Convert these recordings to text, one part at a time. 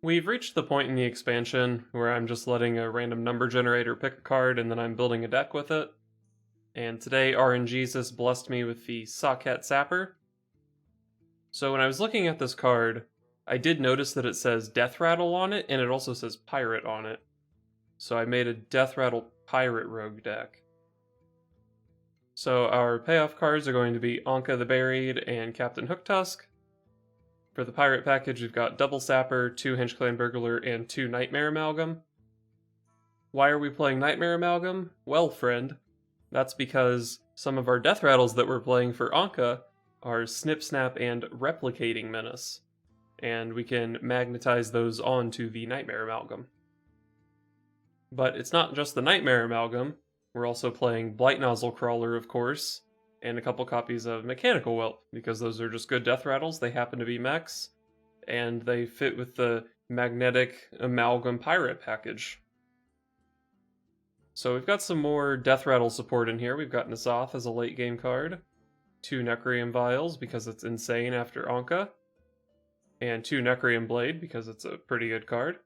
We've reached the point in the expansion where I'm just letting a random number generator pick a card and then I'm building a deck with it. And today RNGesus blessed me with the Sahket Sapper. So when I was looking at this card, I did notice that it says Deathrattle on it and it also says Pirate on it. So I made a Deathrattle Pirate Rogue deck. So our payoff cards are going to be Anka the Buried and Captain Hooktusk. For the Pirate package, we've got Double Sapper, 2 Henchclan Burglar, and 2 Nightmare Amalgam. Why are we playing Nightmare Amalgam? Well, friend, that's because some of our Deathrattles that we're playing for Anka are Snip Snap and Replicating Menace, and we can magnetize those onto the Nightmare Amalgam. But it's not just the Nightmare Amalgam, we're also playing Blight Nozzle Crawler, of course, and a couple copies of Mechanical Whelp, because those are just good death rattles. They happen to be mechs, and they fit with the Magnetic Amalgam Pirate package. So we've got some more death rattle support in here. We've got Nasoth as a late game card, 2 Necrium Vials because it's insane after Anka, and 2 Necrium Blade because it's a pretty good card.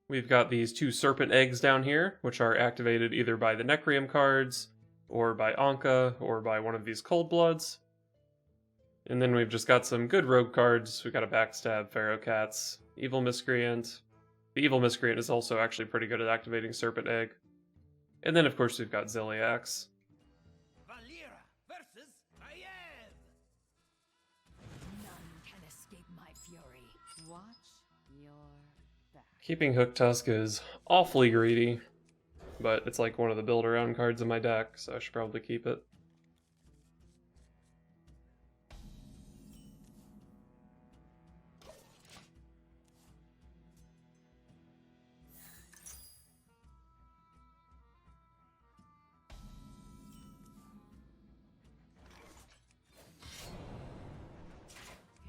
We've got these 2 Serpent Eggs down here, which are activated either by the Necrium cards, or by Anka, or by one of these Cold Bloods. And then we've just got some good rogue cards. We've got a Backstab, Pharaoh Cats, Evil Miscreant. The Evil Miscreant is also actually pretty good at activating Serpent Egg. And then of course we've got Ziliax. Valera versus Ayev. None can escape my fury. Watch your back. Keeping Hooktusk is awfully greedy, but it's like one of the build-around cards in my deck, so I should probably keep it.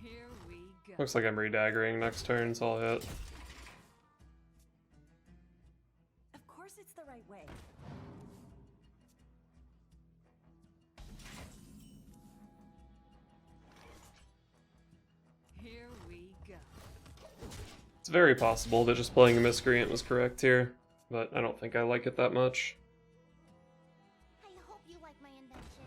Here we go. Looks like I'm redaggering next turn, so I'll hit. Of course it's the right way. Here we go. It's very possible that just playing a Miscreant was correct here, but I don't think I like it that much. I hope you like my invention.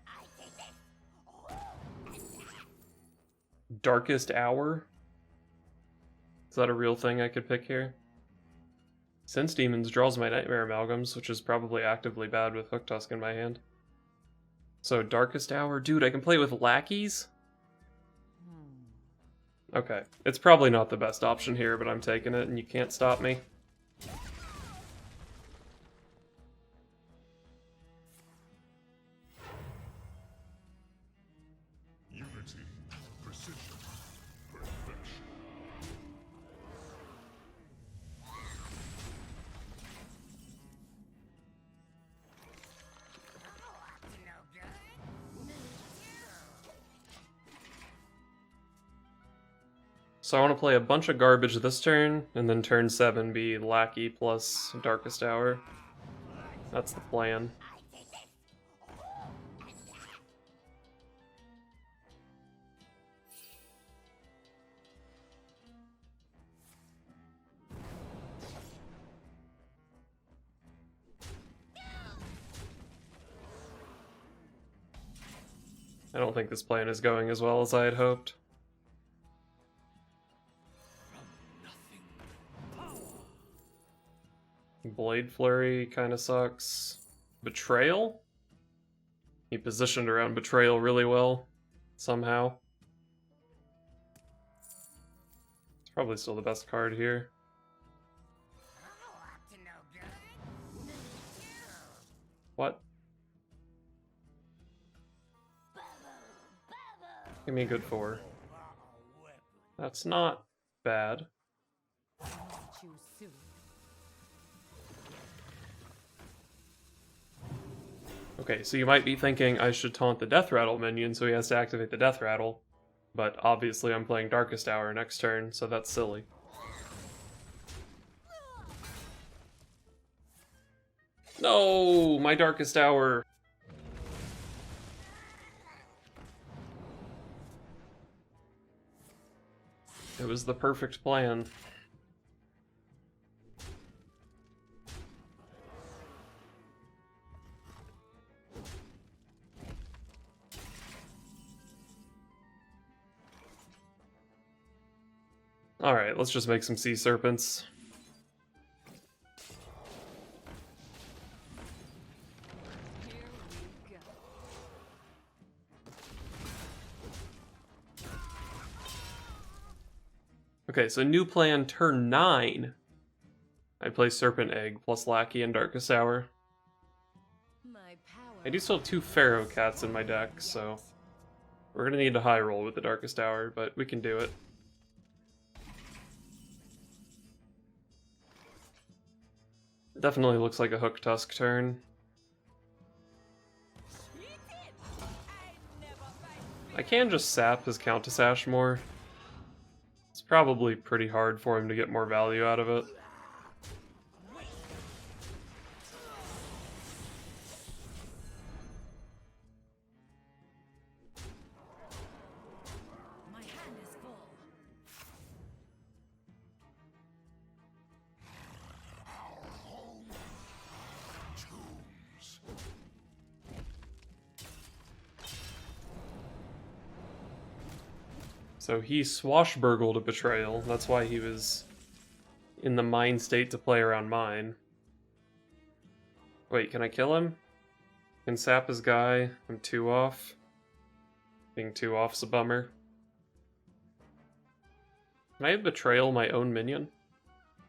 I take this. Darkest Hour? Is that a real thing I could pick here? Sense Demons draws my Nightmare Amalgams, which is probably actively bad with Hooktusk in my hand. So Darkest Hour? Dude, I can play with lackeys? Okay, it's probably not the best option here, but I'm taking it and you can't stop me. Unity, precision, perfection. No good. So I want to play a bunch of garbage this turn, and then turn 7 be Lackey plus Darkest Hour. That's the plan. I don't think this plan is going as well as I had hoped. Blade Flurry kind of sucks. Betrayal? He positioned around Betrayal really well, somehow. It's probably still the best card here. Up to no good. What? Give me a good 4. That's not bad. Choose soon. Okay, so you might be thinking I should taunt the Deathrattle minion so he has to activate the Deathrattle, but obviously I'm playing Darkest Hour next turn, so that's silly. No, my Darkest Hour. It was the perfect plan. Alright, let's just make some sea serpents. Here we go. Okay, so new plan turn 9. I play Serpent Egg plus Lackey and Darkest Hour. My power. I do still have 2 Pharaoh Cats in my deck, so we're gonna need to high roll with the Darkest Hour, but we can do it. Definitely looks like a Hook Tusk turn. I can just sap his Countess Ash more. It's probably pretty hard for him to get more value out of it. My hand is full. Tombs. So he swashbuckled a Betrayal. That's why he was in the mind state to play around mine. Wait, can I kill him? Can sap his guy? I'm 2 off. Being 2 off's a bummer. Can I Betrayal my own minion?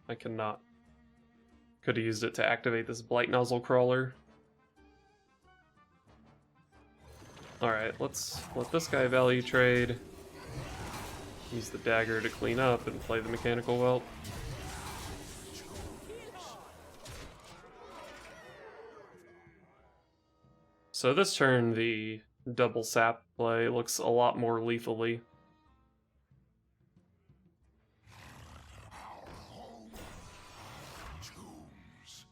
I cannot. Could have used it to activate this Blight Nozzle Crawler. Alright, let's let this guy value trade. Use the dagger to clean up and play the Mechanical Whelp. So this turn, the double sap play looks a lot more lethally. Tombs.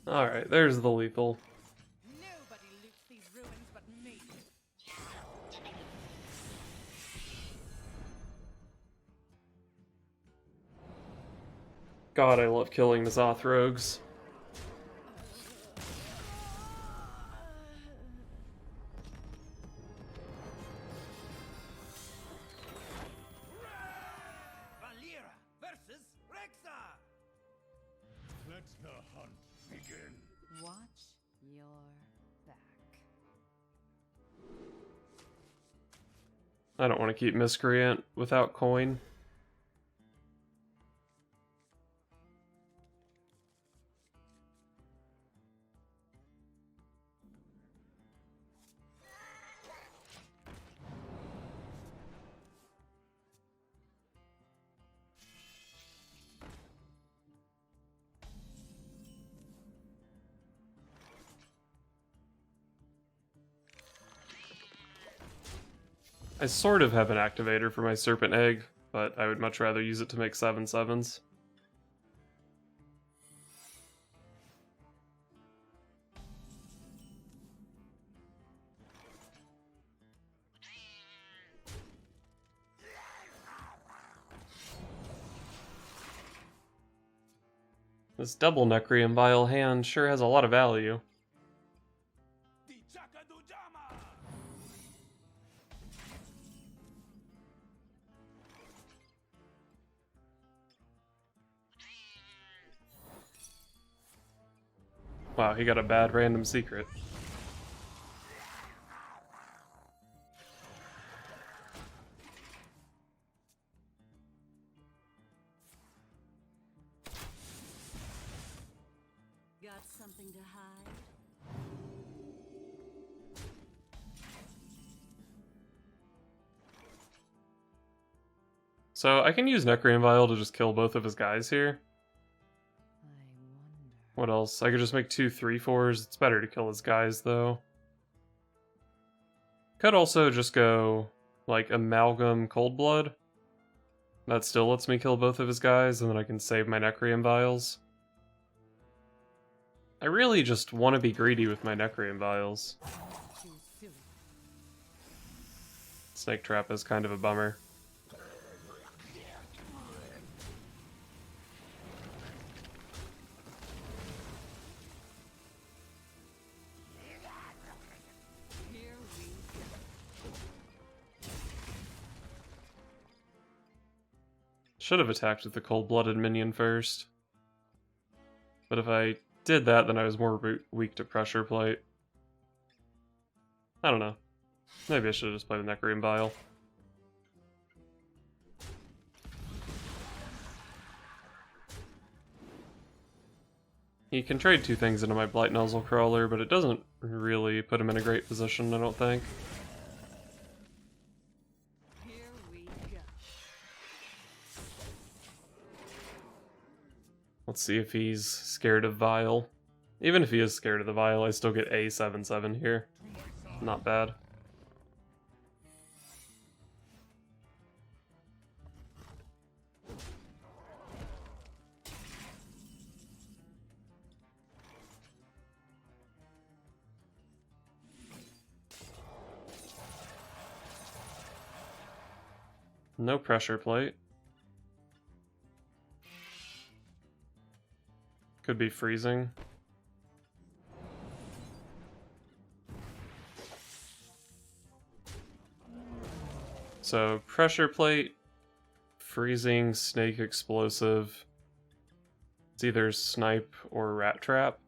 Alright, there's the lethal. Nobody loots these ruins but me. God, I love killing the Zoth rogues. Valira versus Rexar. Let the hunt begin. Watch your back. I don't want to keep Miscreant without coin. I sort of have an activator for my Serpent Egg, but I would much rather use it to make 7/7s. This double Necreum Vial hand sure has a lot of value. Di Chakadujama. Wow, he got a bad random secret. Got something to hide? So I can use Necreum Vial to just kill both of his guys here. I wonder. What else? I could just make 2 3/4s. It's better to kill his guys, though. Could also just go, like, Amalgam Cold Blood. That still lets me kill both of his guys, and then I can save my Necreum Vials. I really just want to be greedy with my Necreum Vials. Too soon. Snake Trap is kind of a bummer. Here we go. Should have attacked with the Cold-Blooded minion first. But if I did that, then I was more weak to Pressure Plate. I don't know. Maybe I should have just played the Necreum Vial. He can trade 2 things into my Blight Nozzle Crawler, but it doesn't really put him in a great position, I don't think. Here we go. Let's see if he's scared of Vial. Even if he is scared of the Vial, I still get a 7/7 here. Not bad. No Pressure Plate. Could be freezing. So, Pressure Plate, freezing, Snake Explosive. It's either Snipe or Rat Trap.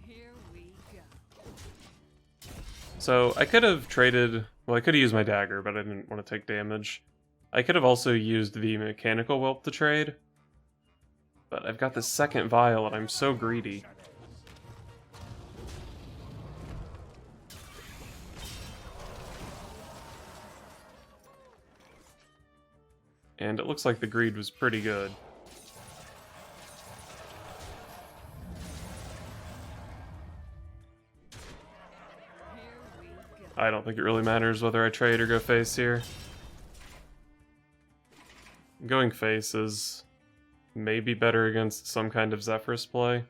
Here we go. So, I could have traded... Well, I could have used my dagger, but I didn't want to take damage. I could have also used the Mechanical Whelp to trade. But I've got this second Vial, and I'm so greedy. And it looks like the greed was pretty good. Here we go. I don't think it really matters whether I trade or go face here. Going face is maybe better against some kind of Zephyrus play.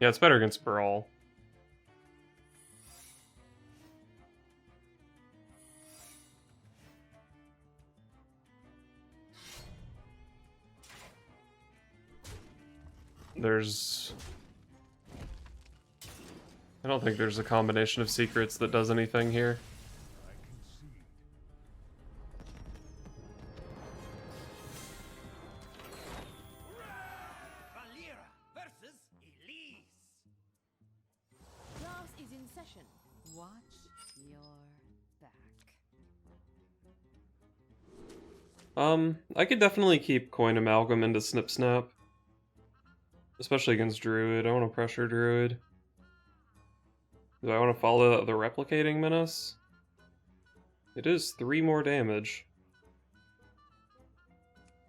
Yeah, it's better against Brawl. I don't think there's a combination of secrets that does anything here. Valera versus Elise. Class is in session. Watch your back. I could definitely keep Coin Amalgam into Snip Snap. Especially against Druid. I want to pressure Druid. Do I want to follow the Replicating Menace? It is 3 more damage.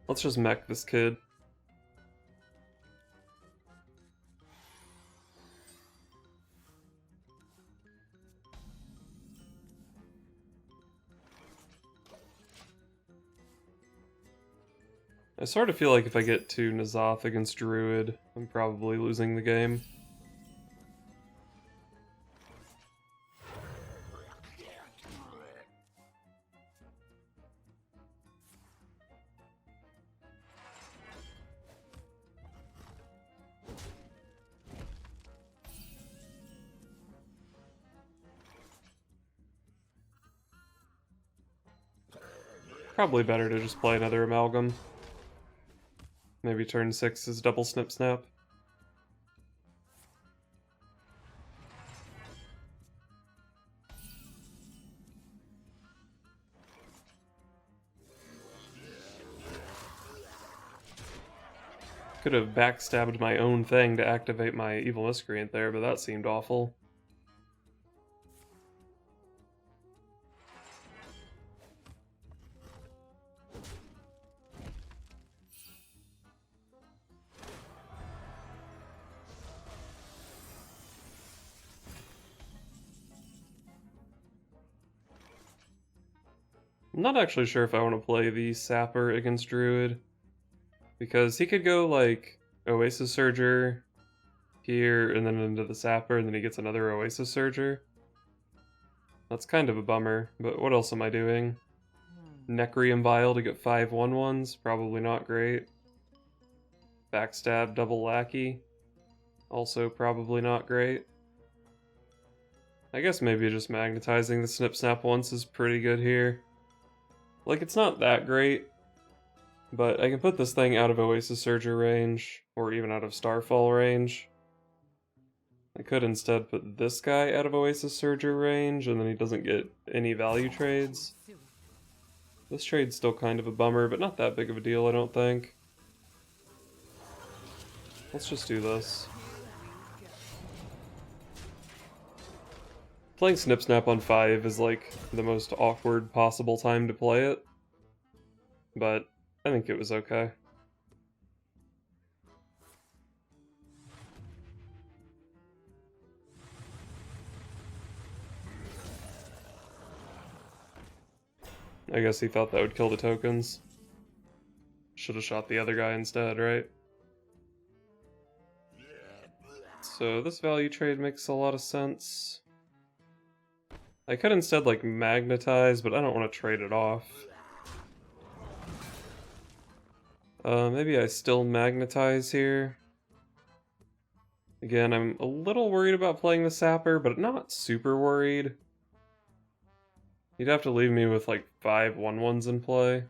Let's just mech this kid. I sort of feel like if I get to N'Zoth against Druid, I'm probably losing the game. Probably better to just play another Amalgam. Maybe turn 6 is double Snip Snap. Could have backstabbed my own thing to activate my Evil Miscreant there, but that seemed awful. I'm not actually sure if I want to play the Sapper against Druid, because he could go like Oasis Surger here, and then into the Sapper, and then he gets another Oasis Surger. That's kind of a bummer, but what else am I doing? Necrium Vial to get 5 1/1s, probably not great. Backstab double Lackey, also probably not great. I guess maybe just magnetizing the Snip Snap once is pretty good here. Like, it's not that great, but I can put this thing out of Oasis Surger range, or even out of Starfall range. I could instead put this guy out of Oasis Surger range, and then he doesn't get any value trades. This trade's still kind of a bummer, but not that big of a deal, I don't think. Let's just do this. Playing Snip Snap on 5 is like the most awkward possible time to play it, but I think it was okay. I guess he thought that would kill the tokens. Should have shot the other guy instead, right? So this value trade makes a lot of sense. I could instead like magnetize, but I don't want to trade it off. Maybe I still magnetize here. Again, I'm a little worried about playing the Sapper, but not super worried. You'd have to leave me with like 5 1/1s in play.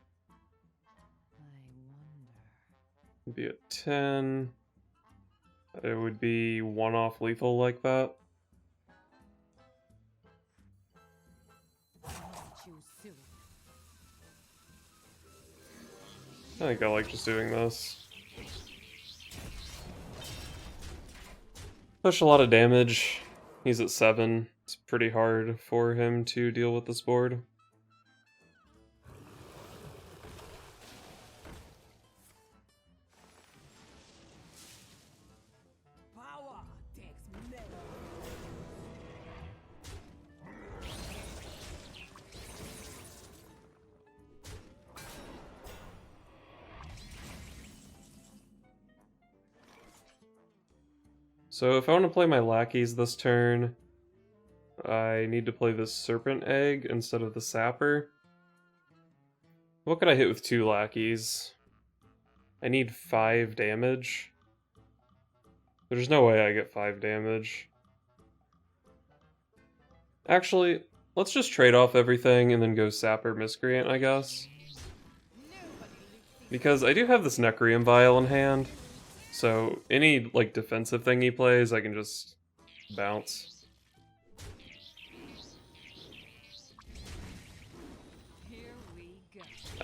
It'd be a 10. It would be 1-off lethal like that. I think I like just doing this. Push a lot of damage. He's at 7. It's pretty hard for him to deal with this board. Power takes metal. So if I want to play my lackeys this turn, I need to play this Serpent Egg instead of the Sapper. What could I hit with 2 lackeys? I need 5 damage. There's no way I get 5 damage. Actually, let's just trade off everything and then go Sapper Miscreant, I guess. Because I do have this Necrium Vial in hand, so any like defensive thing he plays, I can just bounce.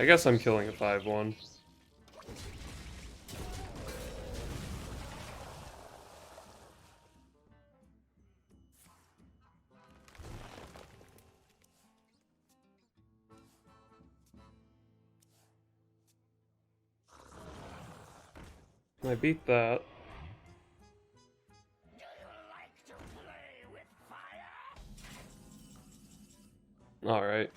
I guess I'm killing a 5-1. I beat that. Alright.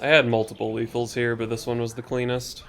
I had multiple lethals here, but this one was the cleanest.